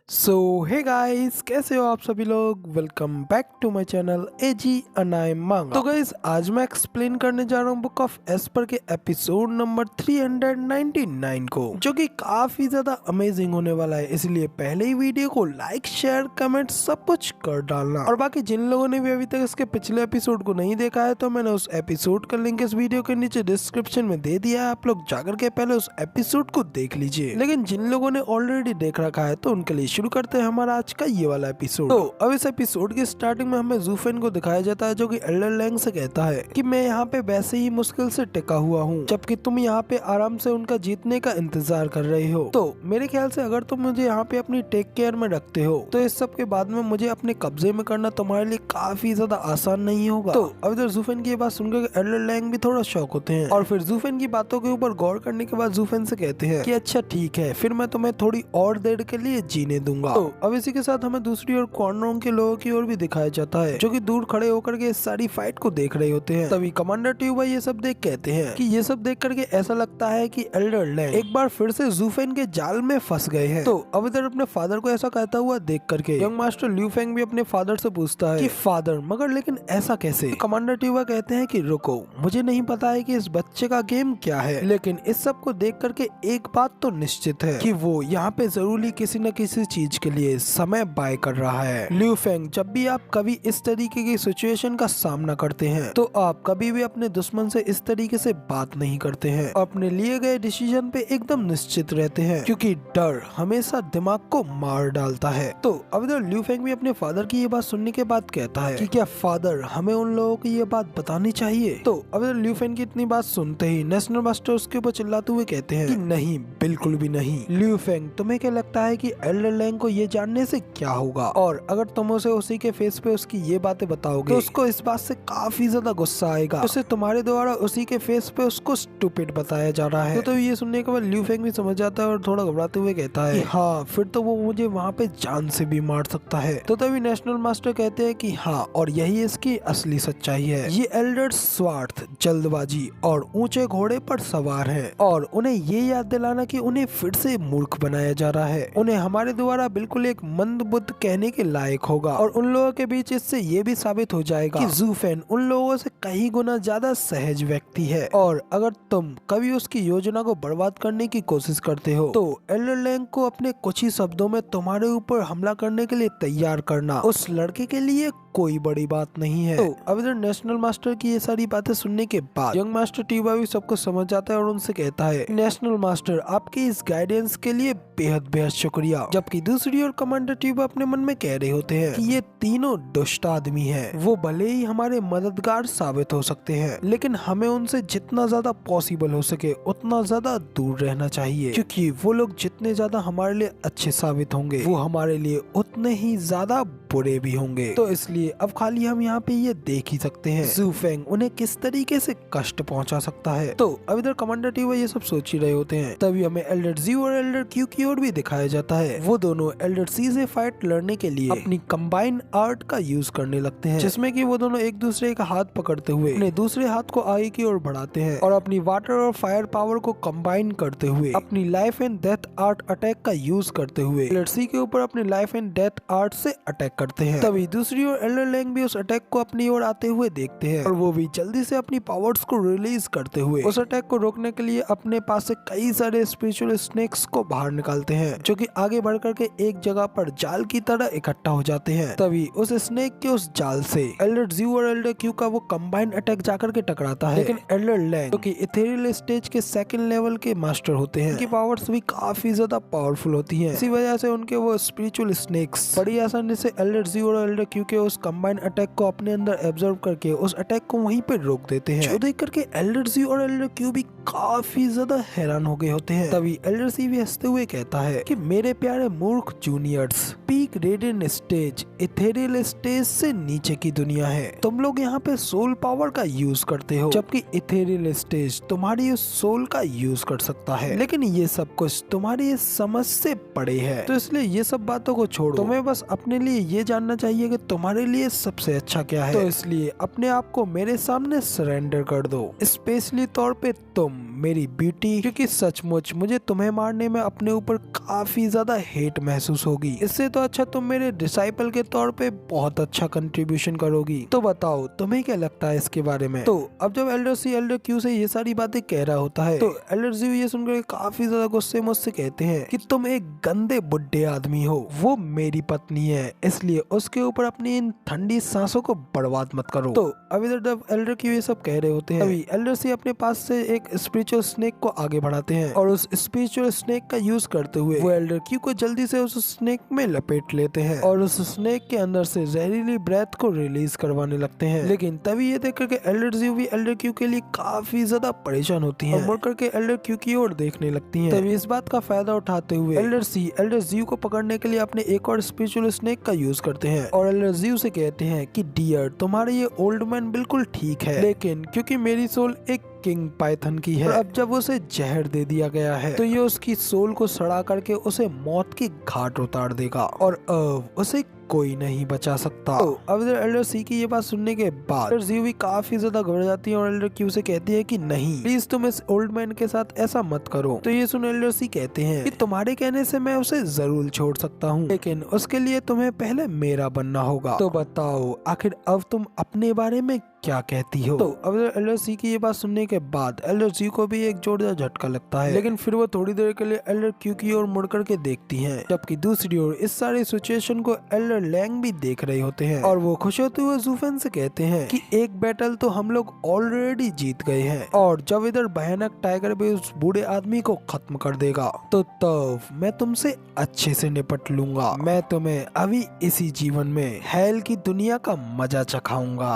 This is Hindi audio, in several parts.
सो हे गाइस, कैसे हो आप सभी लोग। Welcome back to my channel एजी अनाय मांगा। तो गाइस, आज मैं एक्सप्लेन करने जा रहा हूँ बुक ऑफ एस्पर के एपिसोड नंबर 399 को, जो कि काफी ज्यादा अमेजिंग होने वाला है। इसलिए पहले ही वीडियो को लाइक, शेयर, कमेंट सब कुछ कर डालना। और बाकी जिन लोगों ने भी अभी तक इसके पिछले एपिसोड को नहीं देखा है, तो मैंने उस एपिसोड का लिंक इस वीडियो के नीचे डिस्क्रिप्शन में दे दिया है। आप लोग जाकर के पहले उस एपिसोड को देख लीजिए। लेकिन जिन लोगों ने ऑलरेडी देख रखा है, तो उनके लिए शुरू करते हैं हमारा आज का ये वाला एपिसोड। तो अब इस एपिसोड की स्टार्टिंग में हमें ज़ूफेन को दिखाया जाता है, जो कि एल्डर लैंग से कहता है कि मैं यहाँ पे वैसे ही मुश्किल से टिका हुआ हूँ, जबकि तुम यहाँ पे आराम से उनका जीतने का इंतजार कर रहे हो। तो मेरे ख्याल से अगर तुम मुझे यहाँ पे अपनी टेक केयर में रखते हो, तो इस सब के बाद में मुझे अपने कब्जे में करना तुम्हारे लिए काफी ज्यादा आसान नहीं होगा। तो अब इधर ज़ूफेन की बात सुनकर एल्डर लैंग भी थोड़ा शॉक होते हैं, और फिर ज़ूफेन की बातों के ऊपर गौर करने के बाद ज़ूफेन से कहते हैं कि अच्छा ठीक है, फिर मैं तुम्हें थोड़ी और देर के लिए जीने दूंगा। तो अब इसी के साथ हमें दूसरी ओर कॉर्नरों के लोगों की ओर भी दिखाया जाता है, जो कि दूर खड़े होकर के इस सारी फाइट को देख रहे होते हैं। तभी कमांडर ट्यूबा ये सब देख कहते हैं कि ये सब देख करके ऐसा लगता है कि एल्डर लैंग एक बार फिर से ज़ूफेन के जाल में फंस गए हैं। तो अब इधर अपने फादर को ऐसा कहता हुआ देख करके यंग मास्टर ल्यू फेंग भी अपने फादर से पूछता है कि फादर, मगर लेकिन ऐसा कैसे। तो कमांडर ट्यूबा कहते हैं कि रुको, मुझे नहीं पता है कि इस बच्चे का गेम क्या है, लेकिन इस सब को देख करके एक बात तो निश्चित है कि वो यहाँ पे जरूरी किसी न किसी चीज के लिए समय बाय कर रहा है। ल्यू फेंग, जब भी आप कभी इस तरीके की सिचुएशन का सामना करते हैं, तो आप कभी भी अपने दुश्मन से इस तरीके से बात नहीं करते हैं। अपने लिए गए डिसीजन पे एकदम निश्चित रहते हैं, क्योंकि डर हमेशा दिमाग को मार डालता है। तो अब इधर ल्यू फेंग भी अपने फादर की ये बात सुनने के बाद कहता है कि क्या फादर, हमें उन लोगों को ये बात बतानी चाहिए। तो अब इधर ल्यू फेंग की इतनी बात सुनते ही नेशनल मास्टर उसके ऊपर चिल्लाते हुए कहते हैं कि नहीं, बिल्कुल भी नहीं। ल्यू फेंग, तुम्हें क्या लगता है कि एल्डर लैंग को ये जानने से क्या होगा, और अगर तुम उसे उसी के फेस पे उसकी ये बातें बताओगे, तो उसको इस बात से काफी ज्यादा गुस्सा आएगा। उसे तुम्हारे द्वारा उसी के फेस पे उसको स्टूपिड बताया जा रहा है। तो ये सुनने के बाद ल्यू फेंग भी समझ जाता है और थोड़ा घबराते हुए कहता है हाँ, फिर तो वो मुझे वहाँ पे जान से भी मार सकता है। तो तभी नेशनल मास्टर कहते हैं कि हाँ, और यही इसकी असली सच्चाई है। ये एल्डर स्वार्थ, जल्दबाजी और ऊंचे घोड़े पर सवार हैं, और उन्हें ये याद दिलाना कि उन्हें फिर से मूर्ख बनाया जा रहा है। उन्हें हमारे द्वारा बिल्कुल एक मंद बुद्ध कहने के लायक होगा, और उन लोगों के बीच इससे ये भी साबित हो जाएगा कि ज़ूफेन उन लोगों से कहीं गुना ज्यादा सहज व्यक्ति है। और अगर तुम कभी उसकी योजना को बर्बाद करने की कोशिश करते हो, तो एल्डर लैंग को अपने कुछ ही शब्दों में तुम्हारे ऊपर हमला करने के लिए तैयार करना उस लड़के के लिए कोई बड़ी बात नहीं है। तो अब इधर नेशनल मास्टर की ये सारी बातें सुनने के बाद यंग मास्टर ट्यूबा भी सबको समझ जाता है और उनसे कहता है नेशनल मास्टर, आपकी इस गाइडेंस के लिए बेहद बेहद शुक्रिया। जबकि दूसरी ओर कमांडर ट्यूबा अपने मन में कह रहे होते हैं कि ये तीनों दुष्ट आदमी हैं। वो भले ही हमारे मददगार साबित हो सकते हैं, लेकिन हमें उनसे जितना ज्यादा पॉसिबल हो सके उतना ज्यादा दूर रहना चाहिए, क्योंकि वो लोग जितने ज्यादा हमारे लिए अच्छे साबित होंगे, वो हमारे लिए उतने ही ज्यादा बुरे भी होंगे। तो इसलिए अब खाली हम यहाँ पे ये देख ही सकते हैं ज़ूफेंग उन्हें किस तरीके से कष्ट पहुंचा सकता है। तो अब इधर कमांडर ट्यूबा ये सब सोच ही रहे होते हैं, तभी हमें एल्डर जी और एल्डर क्यू की ओर भी दिखाया जाता है। वो दोनों एल्डर सी से फाइट लड़ने के लिए अपनी कंबाइन आर्ट का यूज करने लगते हैं, जिसमें कि वो दोनों एक दूसरे का हाथ पकड़ते हुए अपने दूसरे हाथ को आगे की ओर बढ़ाते हैं, और अपनी वाटर और फायर पावर को कंबाइन करते हुए अपनी life and death art attack का यूज करते हुए एल्डर सी के ऊपर अपनी लाइफ एंड डेथ आर्ट से अटैक करते हैं। तभी दूसरी ओर एल्डर लैंग भी उस अटैक को अपनी ओर आते हुए देखते हैं, और वो भी जल्दी से अपनी पावर्स को रिलीज करते हुए उस अटैक को रोकने के लिए अपने पास से कई सारे स्पिरिचुअल स्नेक्स को बाहर निकालते हैं, जो कि आगे बढ़ करके एक जगह पर जाल की तरह इकट्ठा हो जाते हैं। तभी उस स्नेक के उस जाल से एल्डर जी और एल्डर क्यू का वो कंबाइंड अटैक जाकर के टकराता है, लेकिन एल्डर लैंग, जो कि इथेरियल स्टेज के सेकंड लेवल के मास्टर होते हैं, उनकी पावर्स भी काफी ज्यादा पावरफुल होती हैं। इसी वजह से उनके वो स्पिरिचुअल स्नेक्स बड़ी आसानी से एल्डर जी और एल्डर क्यू के उस कंबाइंड अटैक को अपने अंदर एब्जॉर्ब करके उस अटैक को वहीं पे रोक देते हैं, जो देख करके एल्डर जी और एल्डर क्यू भी काफी ज्यादा हैरान हो गए होते हैं। तभी एल्डर सी भी हंसते हुए कहता है कि मेरे प्यारे मूर्ख juniors, peak radiant stage ethereal stage से नीचे की दुनिया है। तुम लोग यहाँ पे सोल पावर का यूज करते हो, जबकि इथेरियल स्टेज तुम्हारी उस सोल का यूज कर सकता है, लेकिन ये सब कुछ तुम्हारी इस समझ से पड़े हैं। तो इसलिए ये सब बातों को छोड़ो, तुम्हें बस अपने लिए ये जानना चाहिए कि तुम्हारे लिए सबसे अच्छा क्या है। तो इसलिए अपने आप को मेरे सामने सरेंडर कर दो, स्पेशली तौर पे तुम मेरी बेटी, क्योंकि सचमुच मुझे तुम्हें मारने में अपने ऊपर काफी ज्यादा हेट महसूस होगी। इससे तो अच्छा तुम मेरे डिसाइपल के तौर पे बहुत अच्छा कंट्रीब्यूशन करोगी। तो बताओ तुम्हें क्या लगता है इसके बारे में। तो अब जब एल्डर सी एल्डर क्यू से ये सारी बातें कह रहा होता है तो एल्डर ज़्यू ये सुनकर काफी ज्यादा गुस्से में उससे कहते हैं कि तुम एक गंदे बुड्ढे आदमी हो, वो मेरी पत्नी है, इसलिए उसके ऊपर अपनी इन ठंडी सांसों को बर्बाद मत करो। तो अब इधर जब एल्डर क्यू ये सब कह रहे होते हैं तभी एल्डर सी अपने पास से एक स्पिरिचुअल स्नेक को आगे बढ़ाते हैं और उस स्पिरिचुअल स्नेक का यूज करते हुए वो एल्डर क्यू को जल्दी से उस स्नेक में लपेट लेते हैं और उस स्नेक के अंदर से जहरीली ब्रेथ को रिलीज करवाने लगते हैं। लेकिन तभी ये देख करके एल्डर ज़्यू भी एल्डर क्यू के लिए काफी ज्यादा परेशान होती हैं और मुड़ करके एल्डर क्यू की ओर देखने लगती हैं। तभी इस बात का फायदा उठाते हुए एल्डर सी एल्डर ज़्यू को पकड़ने के लिए अपने एक और स्पिरिचुअल स्नेक का यूज करते हैं और एल्डर ज़्यू से कहते हैं कि डियर तुम्हारे ये ओल्ड मैन बिल्कुल ठीक है, लेकिन क्योंकि मेरी सोल एक किंग पाइथन की है, अब जब उसे जहर दे दिया गया है तो ये उसकी सोल को सड़ा करके उसे मौत की घाट उतार देगा और अब उसे कोई नहीं बचा सकता। तो अब इधर एल्डर सी की ये बात सुनने के बाद एल्डर ज़्यू भी काफी ज्यादा घबरा जाती है और एल्डर क्यू से कहती है कि नहीं प्लीज तुम इस ओल्ड मैन के साथ ऐसा मत करो। तो ये सुन एल्डर सी कहते हैं कि तुम्हारे कहने से मैं उसे जरूर छोड़ सकता हूँ, लेकिन उसके लिए तुम्हें पहले मेरा बनना होगा। तो बताओ आखिर अब तुम अपने बारे में क्या कहती हो। तो अब एल्डर सी की ये बात सुनने के बाद एल्डर ज़्यू को भी एक जोरदार झटका लगता है, लेकिन फिर वो थोड़ी देर के लिए एल्डर क्यू की ओर मुड़ करके देखती हैं, जबकि दूसरी ओर इस सारी सिचुएशन को एल्डर लैंग भी देख रहे होते हैं और वो खुश होते हुए ज़ूफेन से कहते हैं कि एक बैटल तो हम लोग ऑलरेडी जीत गए हैं और जब इधर भयानक टाइगर भी उस बूढ़े आदमी को खत्म कर देगा तो तब मैं तुमसे अच्छे से निपट लूंगा। मैं तुम्हें अभी इसी जीवन में हेल की दुनिया का मजा चखाऊंगा।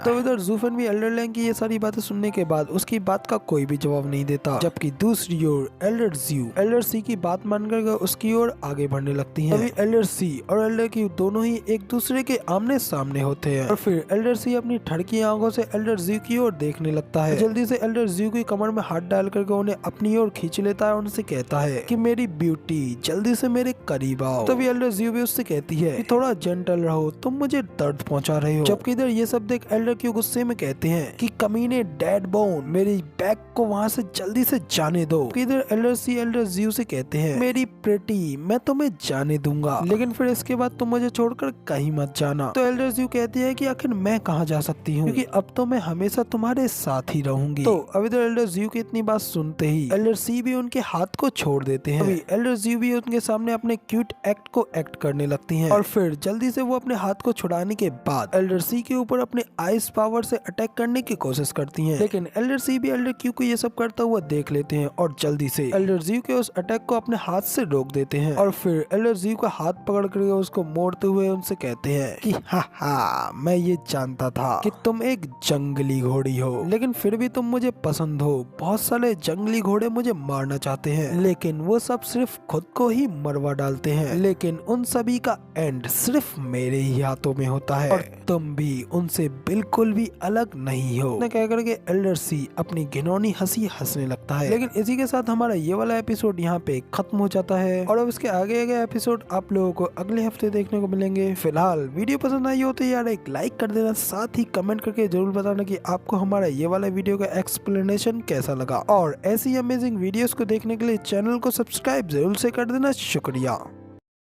तो इधर ज़ूफेन भी एल्डर लैंग की ये सारी बातें सुनने के बाद उसकी बात का कोई भी जवाब नहीं देता, जबकि दूसरी ओर एल्डर ज़्यू एल्डर सी की बात मानकर उसकी ओर आगे बढ़ने लगती हैं। अभी एल्डर सी और एल्डर क्यू दोनों ही एक दूसरे के आमने सामने होते हैं और फिर एल्डर सी अपनी ठड़की आंखों से एल्डर ज़्यू की ओर देखने लगता है। जल्दी से एल्डर ज़्यू की कमर में हाथ डाल करके उन्हें अपनी ओर खींच लेता है और उनसे कहता है कि मेरी ब्यूटी जल्दी से मेरे करीब आओ। तभी एल्डर ज़्यू भी उससे कहती है कि थोड़ा जेंटल रहो, तुम मुझे दर्द पहुंचा रहे हो। जबकि इधर ये सब देख एल्डर क्यू गुस्से में कहते हैं कि कमीने डेड बोन मेरी बैग को वहाँ से जल्दी से जाने दो। इधर एल्डर सी एल्डर ज़्यू से कहते हैं मेरी प्रेटी मैं तुम्हें जाने दूंगा, लेकिन फिर इसके बाद तुम मुझे छोड़कर कहीं मत जाना। तो एल्डर ज़्यू कहती है कि आखिर मैं कहाँ जा सकती हूँ, क्योंकि अब तो मैं हमेशा तुम्हारे साथ ही रहूंगी। तो अब इधर एल्डर ज़्यू की इतनी बात सुनते ही एल्डर सी भी उनके हाथ को छोड़ देते हैं। अभी एल्डर ज़्यू भी उनके सामने अपने क्यूट एक्ट को एक्ट करने लगती हैं और फिर जल्दी से वो अपने हाथ को छुड़ाने के बाद एल्डर सी के ऊपर अपने आइस पावर से अटैक करने की कोशिश करती हैं, लेकिन एल्डर सी भी एल्डर क्यू को ये सब करता हुआ देख लेते हैं और जल्दी से एल्डर ज़्यू के उस अटैक को अपने हाथ से रोक देते हैं और फिर एल्डर ज़्यू का हाथ पकड़ कर उसको मोड़ते हुए उनसे कहते हैं कि हा मैं ये जानता था कि तुम एक जंगली घोड़ी हो, लेकिन फिर भी तुम मुझे पसंद हो। बहुत सारे जंगली घोड़े मुझे मारना चाहते हैं, लेकिन वो सब सिर्फ खुद को ही मरवा डालते हैं, लेकिन उन सभी का एंड सिर्फ मेरे ही हाथों में होता है और तुम भी उनसे बिल्कुल भी अलग नहीं हो। कह करके एल्डर सी अपनी घिनौनी हंसी हंसने लगता है। लेकिन इसी के साथ हमारा ये वाला एपिसोड यहाँ पे खत्म हो जाता है और अब इसके आगे एपिसोड आप लोगों को अगले हफ्ते देखने को मिलेंगे। फिलहाल वीडियो पसंद आई हो तो यार एक लाइक कर देना, साथ ही कमेंट करके जरूर बताना कि आपको हमारा ये वाला वीडियो का एक्सप्लेनेशन कैसा लगा और ऐसी अमेजिंग वीडियोस को देखने के लिए चैनल को सब्सक्राइब जरूर से कर देना। शुक्रिया।